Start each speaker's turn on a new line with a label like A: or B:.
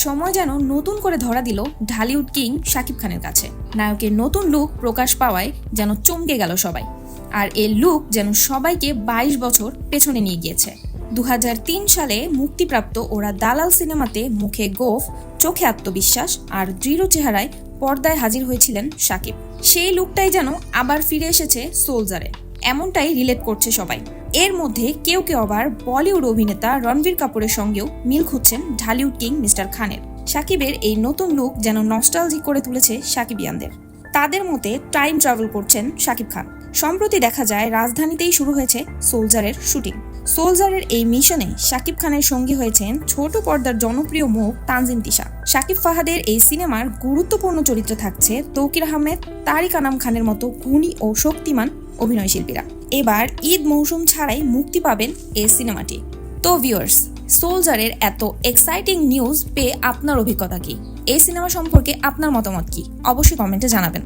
A: সময় যেন নতুন করে ধরা দিল ঢালিউড কিং শাকিব খানের কাছে। নায়কের নতুন লুক প্রকাশ পাওয়ায় যেন চমকে গেল সবাই। আর এই লুক যেন সবাইকে 22 বছর পেছনে নিয়ে গিয়েছে। 2003 সালে মুক্তিপ্রাপ্ত ওরা দালাল সিনেমাতে মুখে গোঁফ, চোখে আত্মবিশ্বাস আর দৃঢ় চেহারায় পর্দায় হাজির হয়েছিলেন শাকিব। সেই লুকটাই যেন আবার ফিরে এসেছে সোলজারে, এমনটাই রিলেট করছে সবাই। এর মধ্যে কেউ কেউ আবার বলিউড অভিনেতা রণবীর কাপুরের সঙ্গেও মিল খুঁজছেন ঢালিউড কিং মিস্টার খানের। শাকিবের এই নতুন লুক যেন নস্টালজিক করে তুলেছে শাকিবিয়ানদের। তাদের মতে টাইম ট্রাভেল করছেন শাকিব খান। সম্প্রতি দেখা যায় রাজধানীতেই শুরু হয়েছে সোলজারের শুটিং। সোলজারের এই মিশনে শাকিব খানের সঙ্গী হয়েছেন ছোট পর্দার জনপ্রিয় মুখ তানজিন তিশা। শাকিব ফাহাদের এই সিনেমার গুরুত্বপূর্ণ চরিত্রে থাকছে তৌকির আহমেদ, তারিক আনাম খানের মতো গুণী ও শক্তিমান অভিনয়শিল্পীরা। এবার ঈদ মৌসুম ছাড়াই মুক্তি পাবেন এই সিনেমাটি। তো ভিউয়ার্স, সোলজারের এত এক্সাইটিং নিউজ পেয়ে আপনার অভিজ্ঞতা কি? এই সিনেমা সম্পর্কে আপনার মতামত কি? অবশ্যই কমেন্টে জানাবেন।